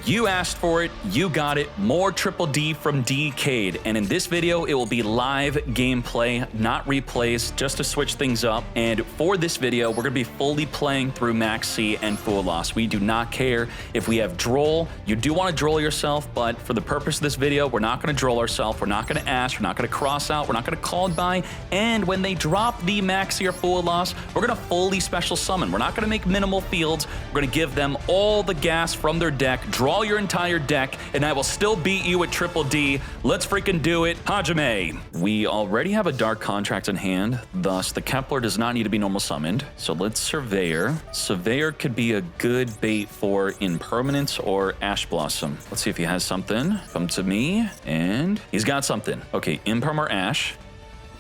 You asked for it, you got it. More Triple D from Decade. And in this video, it will be live gameplay, not replays, just to switch things up. And for this video, we're going to be fully playing through Maxx and Full Loss. We do not care if we have Droll. You do want to Droll yourself, but for the purpose of this video, we're not going to Droll ourselves. We're not going to Ash. We're not going to Cross Out. We're not going to Called By. And when they drop the Maxx or Full Loss, we're going to fully special summon. We're not going to make minimal fields. We're going to give them all the gas from their deck, draw your entire deck, and I will still beat you with Triple D. Let's freaking do it. Hajime. We already have a Dark Contract in hand, thus the Kepler does not need to be normal summoned. So let's Surveyor. Surveyor could be a good bait for Impermanence or Ash Blossom. Let's see if he has something. Come to me, and he's got something. Okay, Imperm or Ash.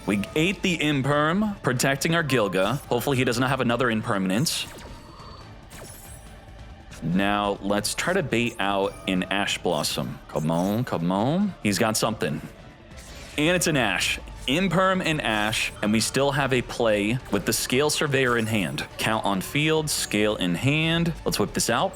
We ate the Imperm, protecting our Gilga. Hopefully he does not have another Impermanence. Now, let's try to bait out an Ash Blossom. Come on, come on. He's got something. And it's an Ash. Imperm and Ash, and we still have a play with the Scale Surveyor in hand. Count on field, Scale in hand. Let's whip this out.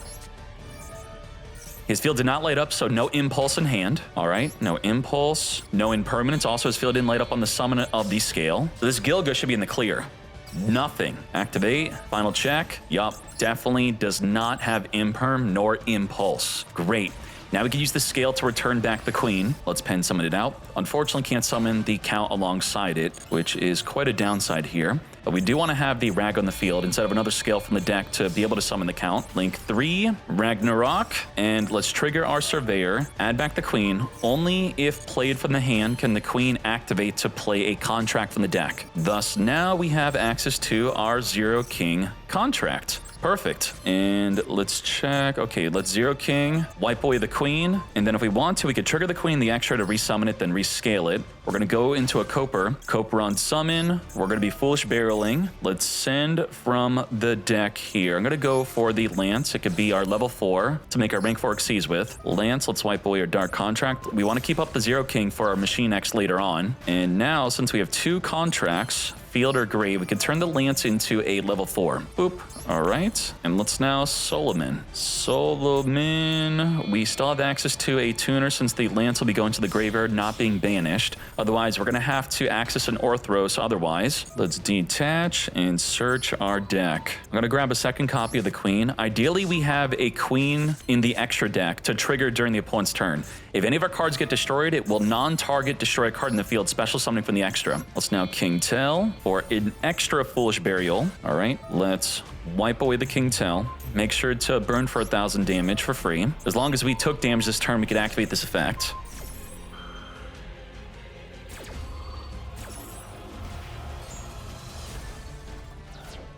His field did not light up, so no Impulse in hand. All right, no Impulse, no Impermanence. Also, his field didn't light up on the summon of the Scale. So this Gilga should be in the clear. Nothing. Activate. Final check. Yup. Definitely does not have Imperm nor Impulse. Great. Now we can use the Scale to return back the Queen. Let's pen summon it out. Unfortunately, can't summon the Count alongside it, which is quite a downside here. But we do want to have the Rag on the field instead of another Scale from the deck to be able to summon the Count. Link 3, Ragnarok, and let's trigger our Surveyor, add back the Queen. Only if played from the hand can the Queen activate to play a contract from the deck. Thus, now we have access to our Zero King contract. Perfect. And let's check. Okay, let's Zero King, wipe away the Queen, and then if we want to, we could trigger the Queen, the extra to resummon it, then rescale it. We're going to go into a Coper. Coper on summon. We're going to be Foolish Barreling. Let's send from the deck here. I'm going to go for the Lance. It could be our level 4 to make our rank 4 Xyz with. Lance, let's wipe away our Dark Contract. We want to keep up the Zero King for our Machine X later on. And now, since we have 2 contracts, field or grave, we can turn the Lance into a level 4. Boop. All right. And let's now Solomon. Solomon. We still have access to a tuner since the Lance will be going to the graveyard, not being banished. Otherwise, we're going to have to access an Orthros otherwise. Let's detach and search our deck. I'm going to grab a second copy of the Queen. Ideally, we have a Queen in the extra deck to trigger during the opponent's turn. If any of our cards get destroyed, it will non-target destroy a card in the field, special summoning from the extra. Let's now King Tell for an extra Foolish Burial. All right, let's wipe away the King Tell. Make sure to burn for 1,000 damage for free. As long as we took damage this turn, we could activate this effect.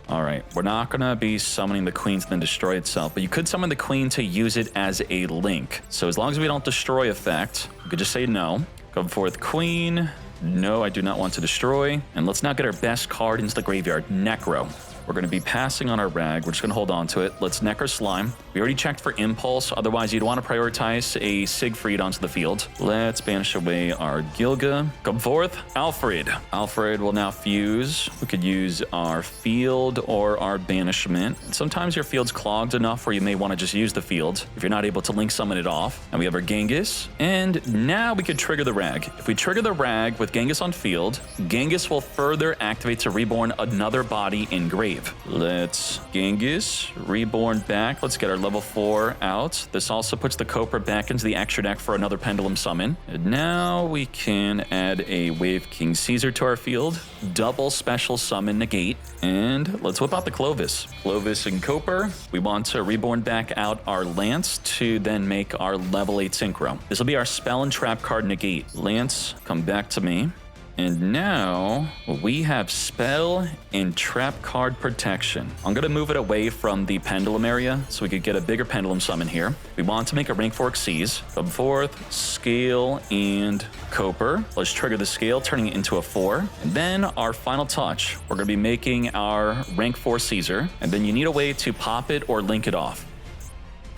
All right, we're not going to be summoning the Queen to then destroy itself, but you could summon the Queen to use it as a link. So as long as we don't destroy effect, you could just say no. Go forth Queen. No, I do not want to destroy. And let's now get our best card into the graveyard, Necro. We're going to be passing on our Rag. We're just going to hold on to it. Let's Necro Slime. We already checked for Impulse. Otherwise, you'd want to prioritize a Siegfried onto the field. Let's banish away our Gilga. Come forth, Alfred. Alfred will now fuse. We could use our field or our banishment. Sometimes your field's clogged enough where you may want to just use the field if you're not able to link summon it off. And we have our Genghis. And now we could trigger the Rag. If we trigger the Rag with Genghis on field, Genghis will further activate to reborn another body in grave. Let's Genghis, reborn back. Let's get our level 4 out. This also puts the Coper back into the extra deck for another Pendulum summon. And now we can add a Wave King Caesar to our field. Double special summon negate. And let's whip out the Clovis. Clovis and Coper. We want to reborn back out our Lance to then make our level 8 Synchro. This will be our spell and trap card negate. Lance, come back to me. And now we have spell and trap card protection. I'm going to move it away from the pendulum area so we could get a bigger pendulum summon here. We want to make a rank 4 Xyz. Come forth, Scale, and Coper. Let's trigger the Scale, turning it into a 4. And then our final touch, we're going to be making our rank 4 Caesar. And then you need a way to pop it or link it off.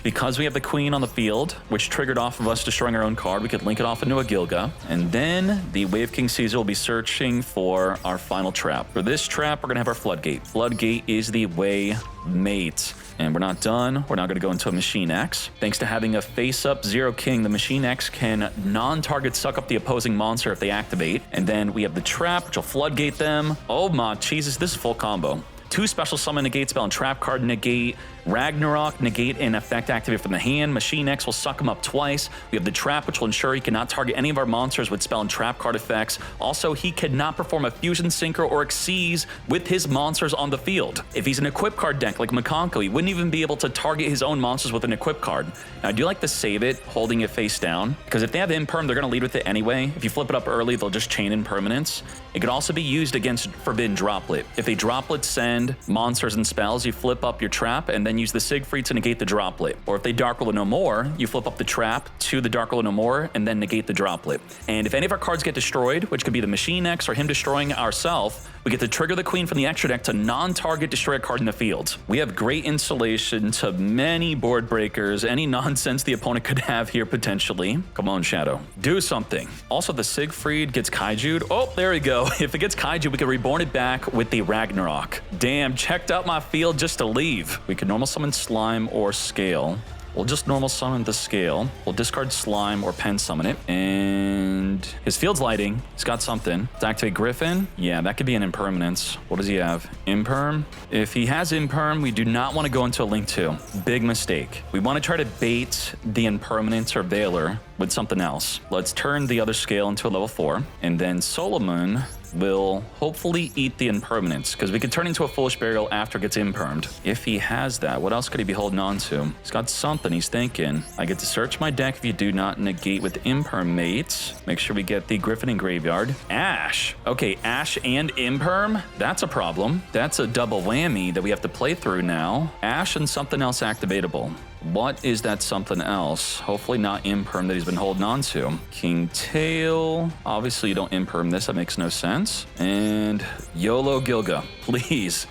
Because we have the Queen on the field, which triggered off of us destroying our own card, we could link it off into a Gilga. And then the Wave King Caesar will be searching for our final trap. For this trap, we're going to have our Floodgate. Floodgate is the way mate. And we're not done. We're now going to go into a Machine X. Thanks to having a face-up Zero King, the Machine X can non-target suck up the opposing monster if they activate. And then we have the Trap, which will floodgate them. Oh my Jesus, this is full combo. 2 special summon negate spell and trap card negate. Ragnarok, negate and effect activate from the hand. Machine X will suck him up twice. We have the Trap, which will ensure he cannot target any of our monsters with spell and trap card effects. Also, he cannot perform a Fusion Synchro or Xyz with his monsters on the field. If he's an equip card deck like Makonko, he wouldn't even be able to target his own monsters with an equip card. Now, I do like to save it, holding it face down, because if they have Imperm, they're going to lead with it anyway. If you flip it up early, they'll just chain Impermanence. It could also be used against Forbidden Droplet. If they Droplet send monsters and spells, you flip up your Trap and then use the Siegfried to negate the Droplet. Or if they Dark Roll No More, you flip up the Trap to the Dark Roll No More and then negate the Droplet. And if any of our cards get destroyed, which could be the Machine X or him destroying ourselves, we get to trigger the Queen from the extra deck to non-target destroy a card in the field. We have great insulation to many board breakers, any nonsense the opponent could have here potentially. Come on, Shadow. Do something. Also, the Siegfried gets Kaiju'd. Oh, there we go. If it gets Kaiju, we can reborn it back with the Ragnarok. Damn, checked out my field just to leave. We can normal summon Slime or Scale. We'll just normal summon the Scale. We'll discard Slime or pen summon it. And his field's lighting. He's got something. Let's activate Griffin. Yeah, that could be an Impermanence. What does he have? Imperm? If he has Imperm, we do not want to go into a Link 2. Big mistake. We want to try to bait the Impermanence or Veiler with something else. Let's turn the other Scale into a level 4. And then Solomon will hopefully eat the Impermanence, because we could turn into a Foolish Burial after it gets Impermed. If he has that, what else could he be holding on to? He's got something he's thinking. I get to search my deck if you do not negate with Impermate. Make sure we get the Griffin in Graveyard. Ash. Okay, Ash and Imperm? That's a problem. That's a double whammy that we have to play through now. Ash and something else activatable. What is that something else? Hopefully not Imperm that he's been holding on to. King Tail. Obviously you don't Imperm this, that makes no sense. And YOLO Gilga, please.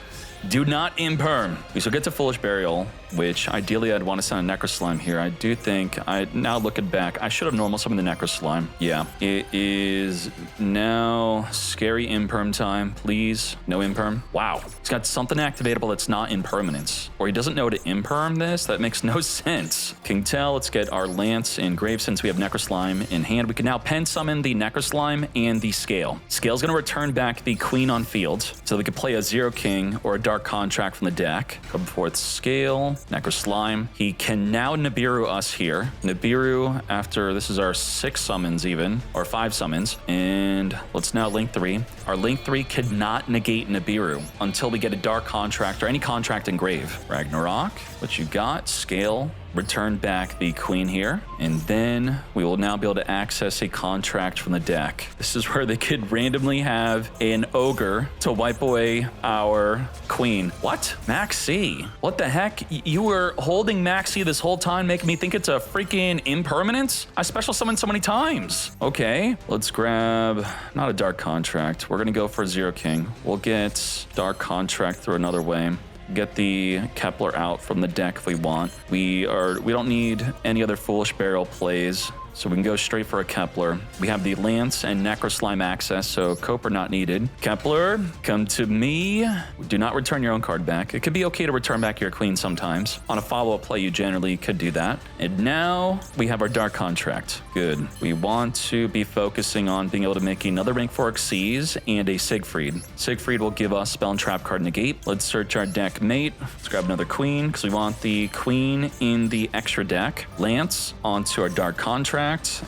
Do not Imperm. We shall get to Foolish Burial, which ideally I'd want to send a Necroslime here. I do think, now looking back, I should have normal summoned the Necroslime. Yeah, it is now scary Imperm time. Please, no Imperm. Wow, he's got something activatable that's not Impermanence. Or he doesn't know to Imperm this? That makes no sense. King Tell, let's get our Lance in grave since we have Necroslime in hand. We can now pen summon the Necroslime and the Scale. Scale's going to return back the Queen on field, so we could play a Zero King or a Dark Contract from the deck. Come forth Scale, Necroslime. He can now Nibiru us here. Nibiru after, this is our 6 summons even, or 5 summons. And let's now Link 3. Our Link 3 could not negate Nibiru until we get a Dark Contract or any contract in grave. Ragnarok, what you got? Scale. Return back the Queen here, and then we will now be able to access a contract from the deck. This is where they could randomly have an Ogre to wipe away our Queen. What? Maxi? What the heck? You were holding Maxi this whole time, making me think it's a freaking Impermanence? I special summoned so many times. Okay, let's grab, not a Dark Contract. We're gonna go for Zero King. We'll get Dark Contract through another way. Get the Kepler out from the deck if we want. We don't need any other Foolish Burial plays, so we can go straight for a Kepler. We have the Lance and Necroslime access, so Coper not needed. Kepler, come to me. Do not return your own card back. It could be okay to return back your Queen sometimes. On a follow-up play, you generally could do that. And now we have our Dark Contract. Good. We want to be focusing on being able to make another rank 4 Xyz and a Siegfried. Siegfried will give us spell and trap card negate. Let's search our deck mate. Let's grab another Queen, because we want the Queen in the extra deck. Lance onto our Dark Contract.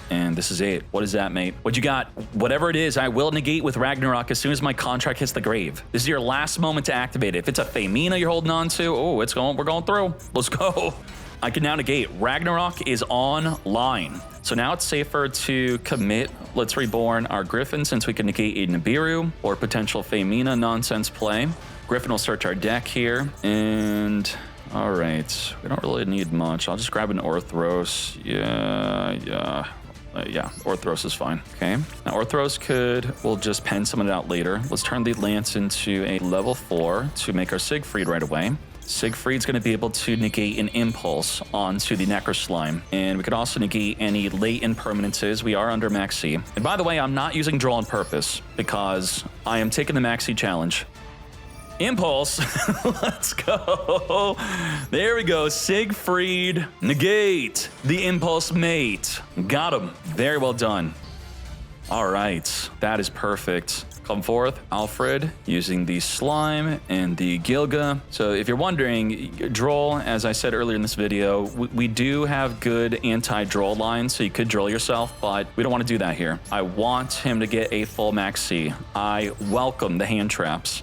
And this is it. What is that, mate? What you got? Whatever it is, I will negate with Ragnarok as soon as my contract hits the grave. This is your last moment to activate it. If it's a Femina you're holding on to, oh, we're going through. Let's go. I can now negate. Ragnarok is online. So now it's safer to commit. Let's reborn our Griffin since we can negate a Nibiru or potential Femina nonsense play. Griffin will search our deck here, and all right, we don't really need much. I'll just grab an Orthros. Yeah, Orthros is fine. Okay, now Orthros we'll just pen summon it out later. Let's turn the Lance into a level 4 to make our Siegfried right away. Siegfried's going to be able to negate an Impulse onto the Necroslime, and we could also negate any late Impermanences. We are under Maxi. And by the way, I'm not using Draw on purpose because I am taking the Maxi challenge. Impulse. Let's go. There we go. Siegfried, negate the Impulse mate. Got him. Very well done. All right, that is perfect. Come forth, Alfred, using the slime and the Gilga. So if you're wondering, Droll, as I said earlier in this video, we do have good anti-Droll lines, so you could Droll yourself, but we don't want to do that here. I want him to get a full Maxx C. I welcome the hand traps.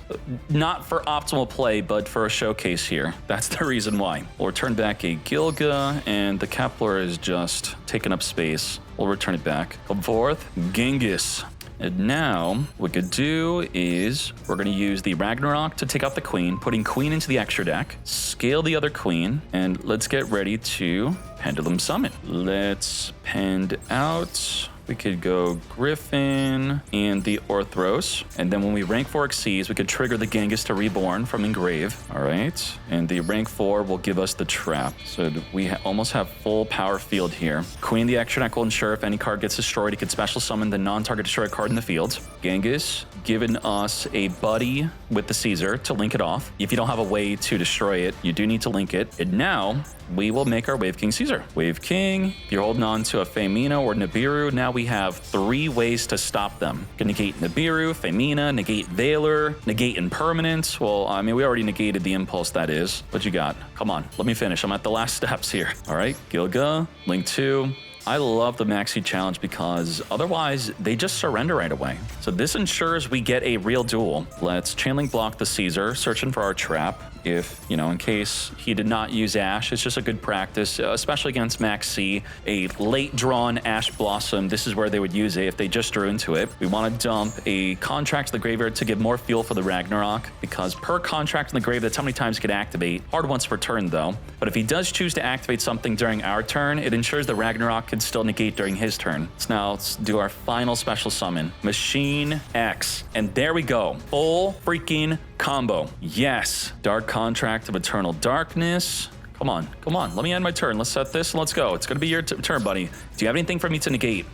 Not for optimal play, but for a showcase here. That's the reason why. We'll return back a Gilga, and the Kepler is just taking up space. We'll return it back. Come forth, Genghis. And now, what we could do is we're going to use the Ragnarok to take out the queen, putting queen into the extra deck, scale the other queen, and let's get ready to Pendulum Summon. Let's pend out. We could go Griffin and the Orthros. And then when we rank 4 exceeds, we could trigger the Genghis to Reborn from Engrave. All right. And the rank 4 will give us the trap. So we almost have full power field here. Queen the extra deck will ensure if any card gets destroyed, it could special summon the non-target destroyed card in the field. Genghis giving us a buddy with the Caesar to link it off. If you don't have a way to destroy it, you do need to link it. And now we will make our Wave King Caesar. Wave King, if you're holding on to a Femina or Nibiru, now we have 3 ways to stop them. Can negate Nibiru, Femina, negate Valor, negate Impermanence. Well, I mean, we already negated the Impulse, that is. What you got? Come on, let me finish. I'm at the last steps here. All right, Gilga, Link 2. I love the Maxx C challenge because otherwise they just surrender right away. So this ensures we get a real duel. Let's Chainlink block the Caesar, searching for our trap. If, you know, in case he did not use Ash, it's just a good practice, especially against Maxx C. A late drawn Ash Blossom, this is where they would use it if they just drew into it. We want to dump a contract to the graveyard to give more fuel for the Ragnarok, because per contract in the grave, that's how many times he could activate. Hard once per turn though. But if he does choose to activate something during our turn, it ensures the Ragnarok can still negate during his turn. So now let's do our final special summon, Machine X. And there we go, full freaking combo. Yes, Dark Contract of Eternal Darkness. Come on, let me end my turn. Let's set this and let's go. It's gonna be your turn, buddy. Do you have anything for me to negate?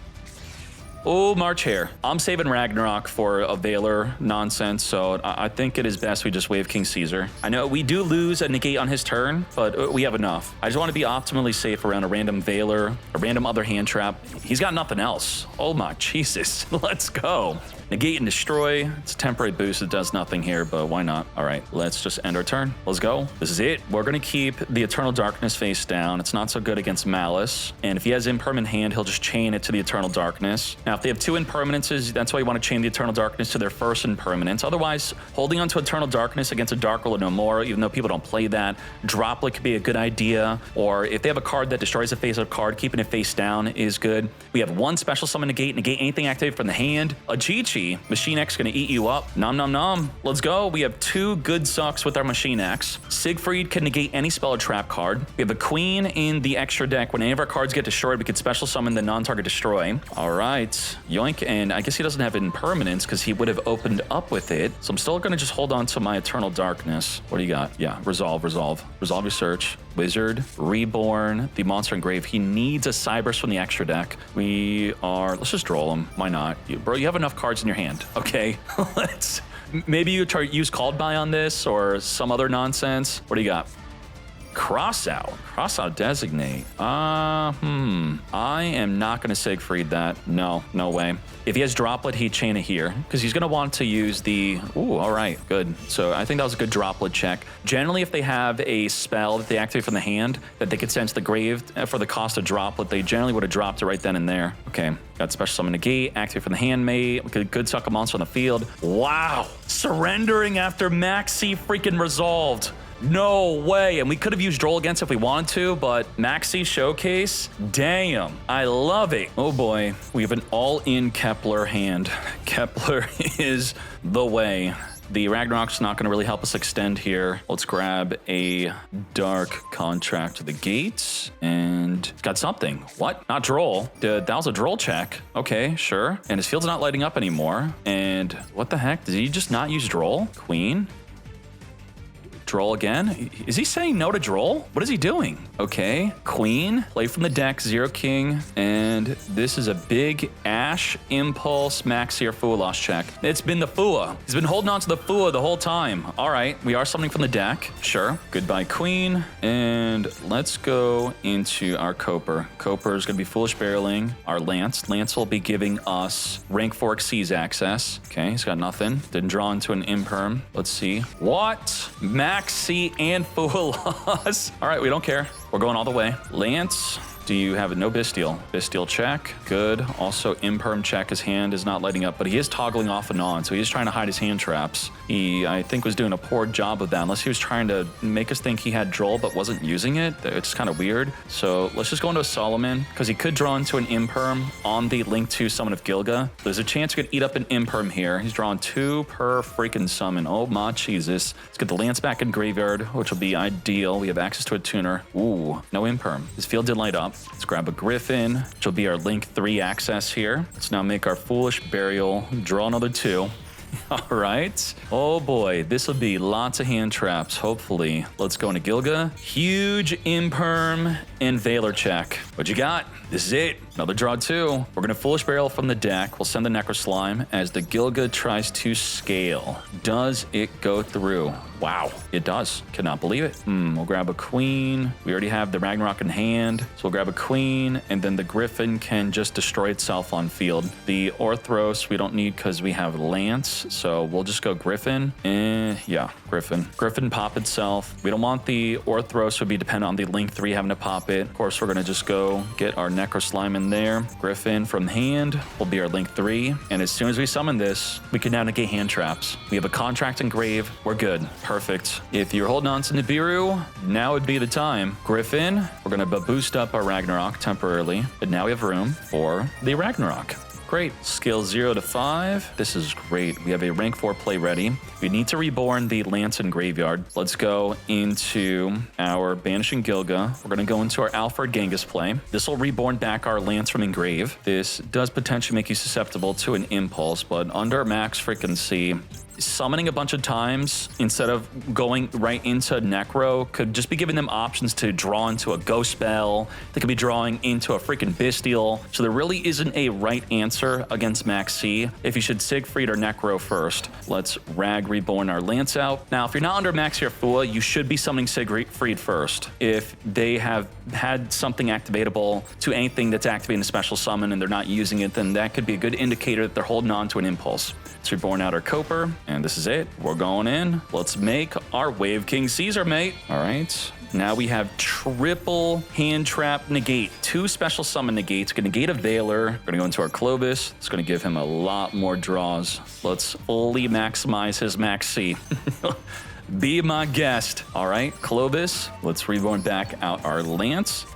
Oh, March Hare. I'm saving Ragnarok for a Valor nonsense, so I think it is best we just Wave King Caesar. I know we do lose a negate on his turn, but we have enough. I just want to be optimally safe around a random Valor, a random other hand trap. He's got nothing else. Oh my Jesus, let's go. Negate and destroy. It's a temporary boost. It does nothing here, but why not? All right, let's just end our turn. Let's go. This is it. We're going to keep the Eternal Darkness face down. It's not so good against Malice. And if he has Impermanent hand, he'll just chain it to the Eternal Darkness. Now, if they have 2 Impermanences, that's why you want to chain the Eternal Darkness to their first Impermanence. Otherwise, holding on to Eternal Darkness against a Dark Ruler no more, even though people don't play that, Droplet could be a good idea. Or if they have a card that destroys a face-up card, keeping it face down is good. We have 1 special summon negate anything activated from the hand. A Chi-Chi. Machine X gonna eat you up. Nom nom nom. Let's go. We have 2 good sucks with our Machine X. Siegfried can negate any spell or trap card. We have a Queen in the extra deck. When any of our cards get destroyed, we could special summon the non-target destroy. All right. Yoink. And I guess he doesn't have Impermanence because he would have opened up with it. So I'm still gonna just hold on to my Eternal Darkness. What do you got? Yeah, resolve. Resolve your search. Wizard, Reborn, the monster engrave. He needs a Cyberse from the extra deck. Let's just draw him. Why not? Bro, you have enough cards in your hand. Okay, maybe you try use Called By on this or some other nonsense. What do you got? Cross out designate. I am not going to Siegfried that. No way. If he has Droplet, he'd chain it here because he's going to want to use the... Ooh, all right, good. So I think that was a good Droplet check. Generally, if they have a spell that they activate from the hand that they could send to the grave for the cost of Droplet, they generally would have dropped it right then and there. Okay, got Special Summon Negate, activate from the handmate, good suck a monster on the field. Wow, surrendering after Maxx C freaking resolved. No way. And we could have used Droll against if we wanted to, but Maxx C Showcase, damn, I love it. Oh boy, we have an all-in Kepler hand. Kepler is the way. The Ragnarok's not going to really help us extend here. Let's grab a Dark Contract to the gates and got something. What? Not Droll. That was a Droll check. Okay, sure. And his field's not lighting up anymore. And what the heck? Did he just not use Droll? Queen? Droll again? Is he saying no to Droll? What is he doing? Okay, Queen, play from the deck, 0 King, and this is a big Ash, Impulse, Maxx or Fua lost check. It's been the Fua. He's been holding on to the Fua the whole time. All right, we are summoning from the deck. Sure. Goodbye, Queen, and let's go into our Coper. Coper is going to be Foolish Barreling. Our Lance. Lance will be giving us rank 4 Xyz access. Okay, he's got nothing. Didn't draw into an Imperm. Let's see. What? Maxx and Fua loss. All right, we don't care. We're going all the way. Lance. Do you have it? No Bestial. Bestial check. Good. Also, Imperm check. His hand is not lighting up, but he is toggling off and on, so he is trying to hide his hand traps. He, I think, was doing a poor job of that, unless he was trying to make us think he had Droll but wasn't using it. It's kind of weird. So let's just go into a Solomon, because he could draw into an Imperm on the Link 2 summon of Gilga. There's a chance he could eat up an Imperm here. He's drawing 2 per freaking summon. Oh my Jesus. Let's get the Lance back in graveyard, which will be ideal. We have access to a tuner. Ooh, no Imperm. His field did light up. Let's grab a Griffin, which will be our Link 3 access here. Let's now make our Foolish Burial, draw another 2. All right. Oh boy, this will be lots of hand traps, hopefully. Let's go into Gilga. Huge Imperm and Valor check. What you got? This is it. Another draw 2. We're going to Foolish Barrel from the deck. We'll send the Necro Slime as the Gilga tries to scale. Does it go through? Wow, it does. Cannot believe it. We'll grab a Queen. We already have the Ragnarok in hand. So we'll grab a Queen, and then the Griffin can just destroy itself on field. The Orthros we don't need because we have Lance. So we'll just go Griffin. Yeah, Griffin. Griffin pop itself. We don't want the Orthros to be dependent on the Link 3 having to pop it. Of course, we're going to just go get our Necro Slime in there. Griffin from hand will be our Link 3. And as soon as we summon this, we can now negate hand traps. We have a Contract Engrave. We're good. Perfect. If you're holding on to Nibiru, now would be the time. Griffin, we're going to boost up our Ragnarok temporarily. But now we have room for the Ragnarok. Great. Scale 0 to 5. This is great. We have a rank 4 play ready. We need to reborn the Lance in graveyard. Let's go into our Banishing Gilga. We're going to go into our Alfred Genghis play. This will reborn back our Lance from Engrave. This does potentially make you susceptible to an Impulse, but under Maxx freaking C, summoning a bunch of times instead of going right into Necro could just be giving them options to draw into a Ghost Spell. They could be drawing into a freaking Bestial. So there really isn't a right answer against Maxx C if you should Siegfried or Necro first. Let's Rag Reborn our Lance out. Now, if you're not under Maxx or Fua, you should be summoning Siegfried first. If they have had something activatable to anything that's activating a special summon and they're not using it, then that could be a good indicator that they're holding on to an Impulse. Let's reborn out our Coper, and this is it. We're going in. Let's make our Wave King Caesar, mate. All right. Now we have triple hand trap negate. 2 special summon negates. Gonna negate a Valor. We're gonna go into our Clovis. It's gonna give him a lot more draws. Let's fully maximize his Maxx C. Be my guest. All right, Clovis. Let's reborn back out our Lance.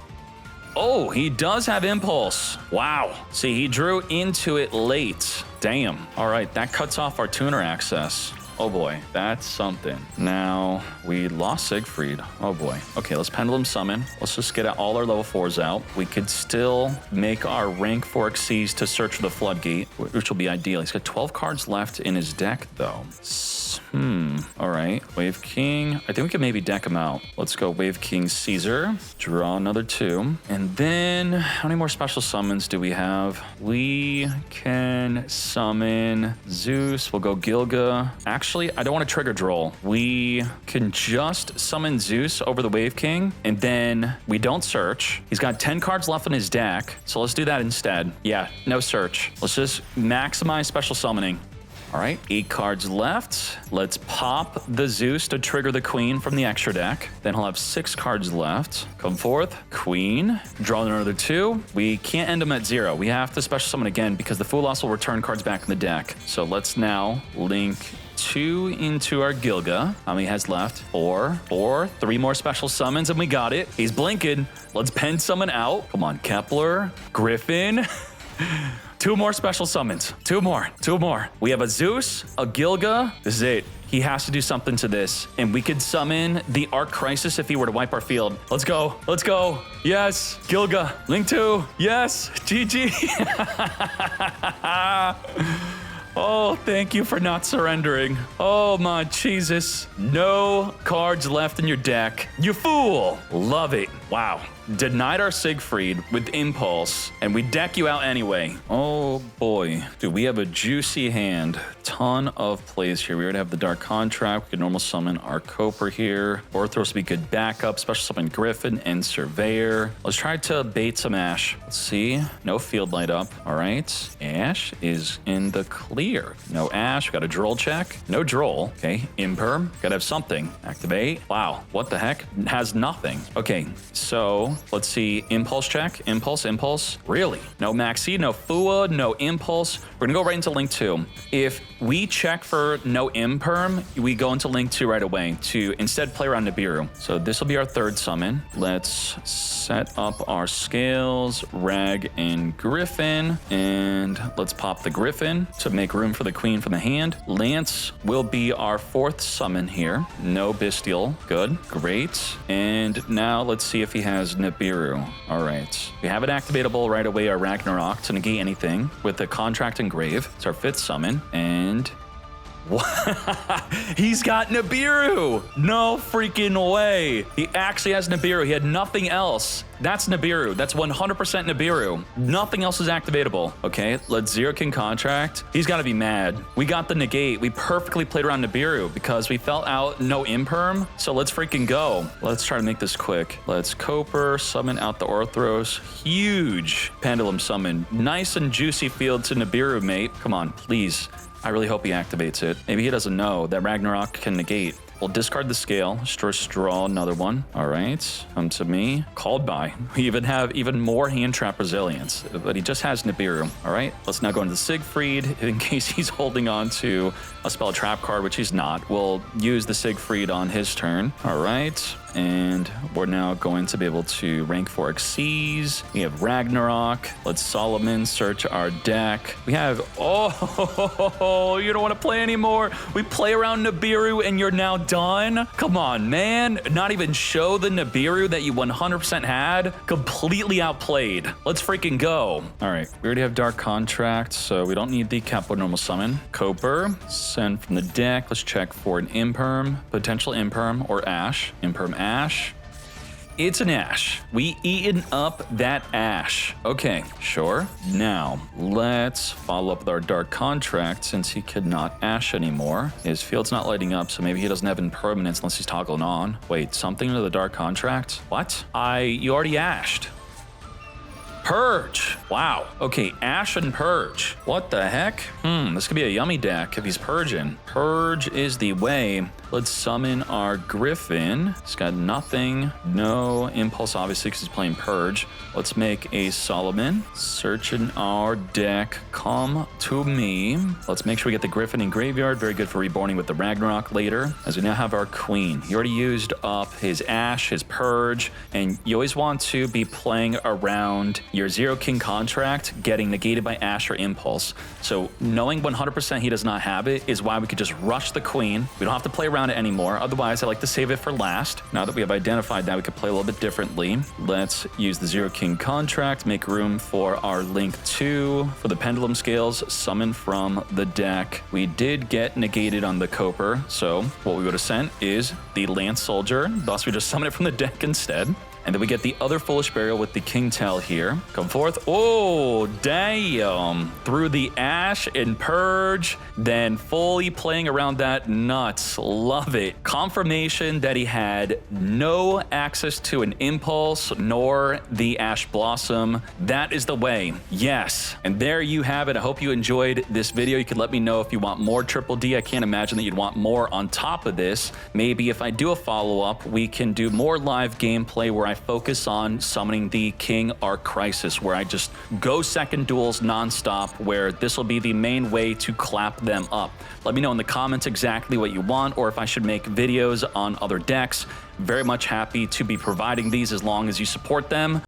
Oh, he does have Impulse. Wow. See, he drew into it late. Damn. All right, that cuts off our tuner access. Oh boy, that's something. Now, we lost Siegfried. Oh boy. Okay, let's Pendulum Summon. Let's just get all our level 4s out. We could still make our rank 4 Xyz to search for the Floodgate, which will be ideal. He's got 12 cards left in his deck, though. All right, Wave King. I think we could maybe deck him out. Let's go Wave King Caesar. Draw another 2. And then, how many more special summons do we have? We can summon Zeus. We'll go Gilga. Actually, I don't want to trigger Droll. We can just summon Zeus over the Wave King, and then we don't search. He's got 10 cards left in his deck, so let's do that instead. Yeah, no search. Let's just maximize special summoning. All right, 8 cards left. Let's pop the Zeus to trigger the Queen from the extra deck. Then he'll have 6 cards left. Come forth, Queen. Draw another 2. We can't end him at 0. We have to special summon again because the Fool Loss will return cards back in the deck. So let's now link 2 into our Gilga. How many has left? 4. 3 more special summons and we got it. He's blinking. Let's pen summon out. Come on, Kepler, Griffin. 2 more special summons. 2 more. We have a Zeus, a Gilga. This is it. He has to do something to this. And we could summon the Arc Crisis if he were to wipe our field. Let's go. Yes. Gilga. Link 2. Yes. GG. Oh, thank you for not surrendering. Oh my Jesus. No cards left in your deck. You fool. Love it. Wow. Denied our Siegfried with Impulse, and we deck you out anyway. Oh boy. Dude, we have a juicy hand. Ton of plays here. We already have the Dark Contract. We can normal summon our Coper here. Orthros would be good backup. Special summon Griffin and Surveyor. Let's try to bait some Ash. Let's see. No field light up. All right. Ash is in the clear. No Ash. We got a Droll check. No Droll. Okay. Imperm. Gotta have something. Activate. Wow. What the heck? Has nothing. Okay. So let's see. Impulse check. Impulse. Really? No Maxi, no Fua, no Impulse. We're gonna go right into Link 2. If we check for no Imperm, we go into Link 2 right away to instead play around Nibiru. So this will be our third summon. Let's set up our scales, Rag and Griffin, and let's pop the Griffin to make room for the Queen from the hand. Lance will be our fourth summon here. No Bestial. Good. Great. And now let's see if he has Nibiru. All right. We have it activatable right away, our Ragnarok, to negate anything with the Contract Engrave. It's our fifth summon. And he's got Nibiru. No freaking way. He actually has Nibiru. He had nothing else. That's Nibiru. That's 100% Nibiru. Nothing else is activatable. Okay, let's Zero King Contract. He's got to be mad. We got the negate. We perfectly played around Nibiru because we felt out no Imperm. So let's freaking go. Let's try to make this quick. Let's Coper, summon out the Orthros. Huge Pendulum summon. Nice and juicy field to Nibiru, mate. Come on, please. I really hope he activates it. Maybe he doesn't know that Ragnarok can negate. We'll discard the scale, draw another one. All right, come to me. Called by. We even have even more hand trap resilience, but he just has Nibiru. All right, let's now go into Siegfried in case he's holding on to a spell trap card, which he's not. We'll use the Siegfried on his turn. All right, and we're now going to be able to rank 4 Xyz. We have Ragnarok. Let's Solomon search our deck. We have, you don't want to play anymore. We play around Nibiru and you're now done? Come on, man. Not even show the Nibiru that you 100% had? Completely outplayed. Let's freaking go. All right, we already have Dark Contract, so we don't need the Capo normal summon. Coper, send from the deck. Let's check for an Imperm, potential Imperm, or Ash. Imperm Ash. It's an Ash. We eaten up that Ash. Okay, sure. Now, let's follow up with our Dark Contract since he could not Ash anymore. His field's not lighting up, so maybe he doesn't have impermanence unless he's toggling on. Wait, something to the Dark Contract? What? You already Ashed. Purge. Wow. Okay, Ash and Purge. What the heck? This could be a yummy deck if he's purging. Purge is the way. Let's summon our Griffin. He's got nothing. No Impulse, obviously, because he's playing Purge. Let's make a Solomon. Searching our deck. Come to me. Let's make sure we get the Griffin in graveyard. Very good for reborning with the Ragnarok later, as we now have our Queen. He already used up his Ash, his Purge, and you always want to be playing around your Zero King Contract getting negated by Ash or Impulse. So knowing 100% he does not have it is why we could just rush the Queen. We don't have to play around it anymore. Otherwise, I like to save it for last. Now that we have identified that, we could play a little bit differently. Let's use the Zero King Contract, make room for our Link 2 for the Pendulum Scales, summon from the deck. We did get negated on the Coper, so what we would have sent is the Lance Soldier. Thus, we just summon it from the deck instead. And then we get the other Foolish Burial with the King Tell here. Come forth. Oh, damn. Through the Ash and Purge, then fully playing around that nuts. Love it. Confirmation that he had no access to an Impulse nor the Ash Blossom. That is the way. Yes. And there you have it. I hope you enjoyed this video. You can let me know if you want more Triple D. I can't imagine that you'd want more on top of this. Maybe if I do a follow-up, we can do more live gameplay where I focus on summoning the King Arc Crisis, where I just go second duels nonstop, where this will be the main way to clap them up. Let me know in the comments exactly what you want, or if I should make videos on other decks. Very much happy to be providing these as long as you support them.